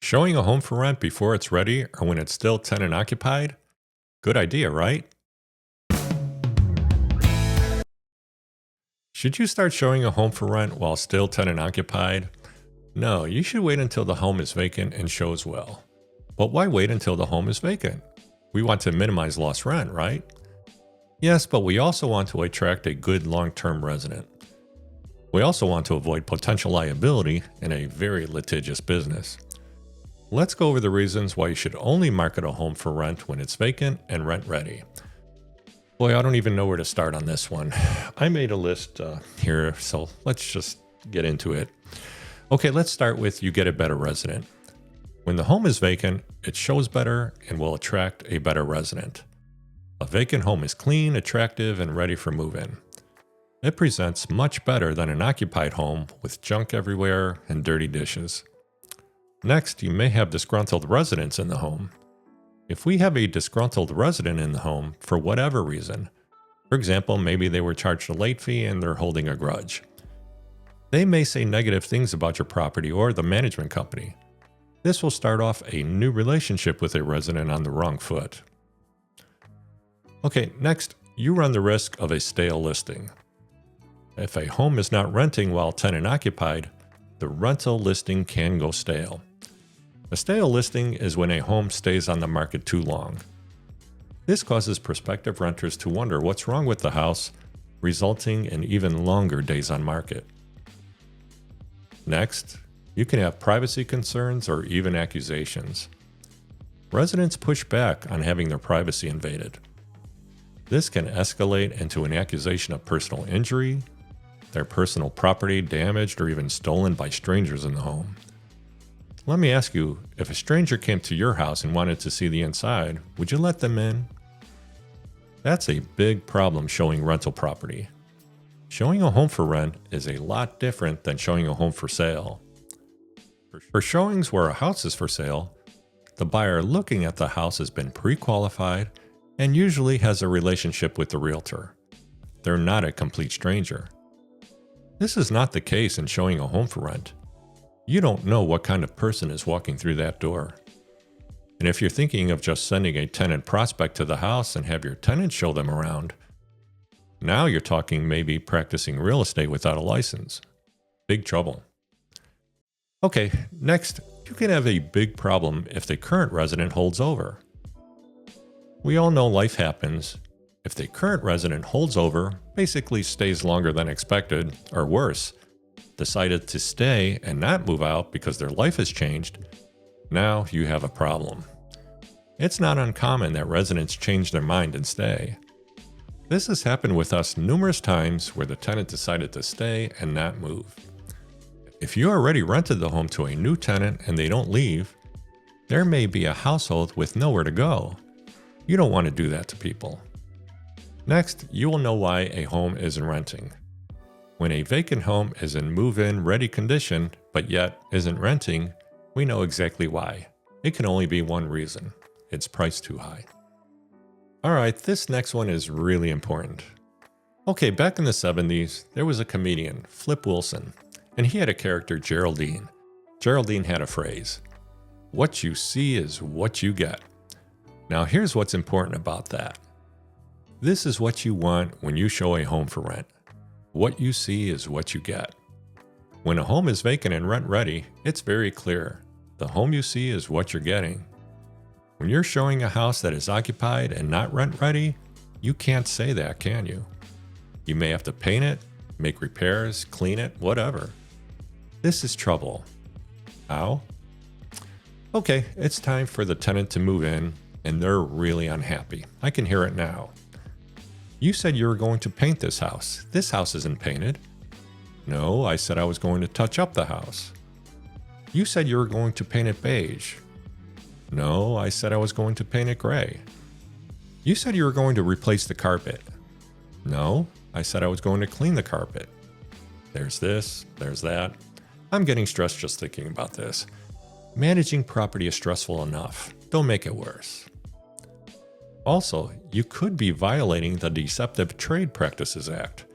Showing a home for rent before it's ready or when it's still tenant occupied? Good idea, right? Should you start showing a home for rent while still tenant occupied? No, you should wait until the home is vacant and shows well. But why wait until the home is vacant? We want to minimize lost rent, right? Yes, but we also want to attract a good long-term resident. We also want to avoid potential liability in a very litigious business. Let's go over the reasons why you should only market a home for rent when it's vacant and rent ready. Boy, I don't even know where to start on this one. I made a list here, so let's just get into it. Okay, let's start with you get a better resident. When the home is vacant, it shows better and will attract a better resident. A vacant home is clean, attractive, and ready for move-in. It presents much better than an occupied home with junk everywhere and dirty dishes. Next, you may have disgruntled residents in the home. If we have a disgruntled resident in the home for whatever reason, for example, maybe they were charged a late fee and they're holding a grudge, they may say negative things about your property or the management company. This will start off a new relationship with a resident on the wrong foot. Okay, next, you run the risk of a stale listing. If a home is not renting while tenant occupied, the rental listing can go stale. A stale listing is when a home stays on the market too long. This causes prospective renters to wonder what's wrong with the house, resulting in even longer days on market. Next, you can have privacy concerns or even accusations. Residents push back on having their privacy invaded. This can escalate into an accusation of personal injury, their personal property damaged or even stolen by strangers in the home. Let me ask you, if a stranger came to your house and wanted to see the inside, would you let them in? That's a big problem showing rental property. Showing a home for rent is a lot different than showing a home for sale. For showings where a house is for sale, the buyer looking at the house has been pre-qualified and usually has a relationship with the realtor. They're not a complete stranger. This is not the case in showing a home for rent. You don't know what kind of person is walking through that door. And if you're thinking of just sending a tenant prospect to the house and have your tenant show them around, now you're talking maybe practicing real estate without a license. Big trouble. Okay, next, you can have a big problem if the current resident holds over. We all know life happens. If the current resident holds over, basically stays longer than expected, or worse, decided to stay and not move out because their life has changed, now you have a problem. It's not uncommon that residents change their mind and stay. This has happened with us numerous times where the tenant decided to stay and not move. If you already rented the home to a new tenant and they don't leave, there may be a household with nowhere to go. You don't want to do that to people. Next, you will know why a home isn't renting. When a vacant home is in move-in ready condition, but yet isn't renting, we know exactly why. It can only be one reason. It's priced too high. Alright, this next one is really important. Okay, back in the 70s, there was a comedian, Flip Wilson, and he had a character, Geraldine. Geraldine had a phrase, "What you see is what you get." Now here's what's important about that. This is what you want when you show a home for rent. What you see is what you get. When a home is vacant and rent ready, it's very clear. The home you see is what you're getting. When you're showing a house that is occupied and not rent ready, you can't say that, can you? You may have to paint it, make repairs, clean it, whatever. This is trouble. How? Okay, it's time for the tenant to move in, and they're really unhappy. I can hear it now. You said you were going to paint this house. This house isn't painted. No, I said I was going to touch up the house. You said you were going to paint it beige. No, I said I was going to paint it gray. You said you were going to replace the carpet. No, I said I was going to clean the carpet. There's this, there's that. I'm getting stressed just thinking about this. Managing property is stressful enough. Don't make it worse. Also, you could be violating the Deceptive Trade Practices Act.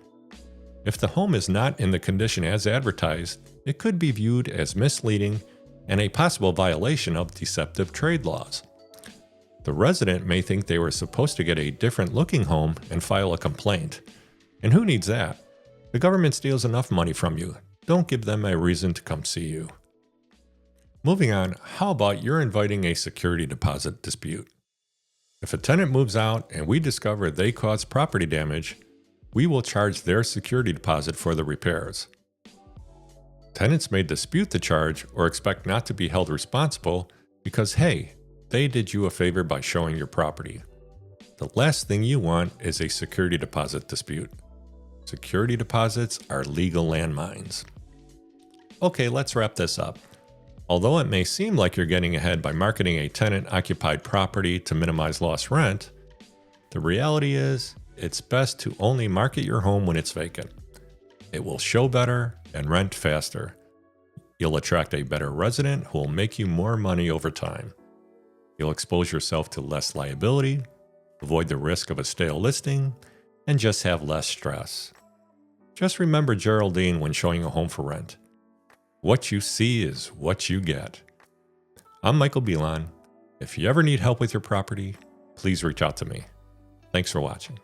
If the home is not in the condition as advertised, it could be viewed as misleading and a possible violation of deceptive trade laws. The resident may think they were supposed to get a different looking home and file a complaint. And who needs that? The government steals enough money from you. Don't give them a reason to come see you. Moving on, how about you're inviting a security deposit dispute? If a tenant moves out and we discover they caused property damage, we will charge their security deposit for the repairs. Tenants may dispute the charge or expect not to be held responsible because, hey, they did you a favor by showing your property. The last thing you want is a security deposit dispute. Security deposits are legal landmines. Okay, let's wrap this up. Although it may seem like you're getting ahead by marketing a tenant-occupied property to minimize lost rent, the reality is it's best to only market your home when it's vacant. It will show better and rent faster. You'll attract a better resident who will make you more money over time. You'll expose yourself to less liability, avoid the risk of a stale listing, and just have less stress. Just remember Geraldine when showing a home for rent. What you see is what you get. I'm Michael Belon. If you ever need help with your property, please reach out to me. Thanks for watching.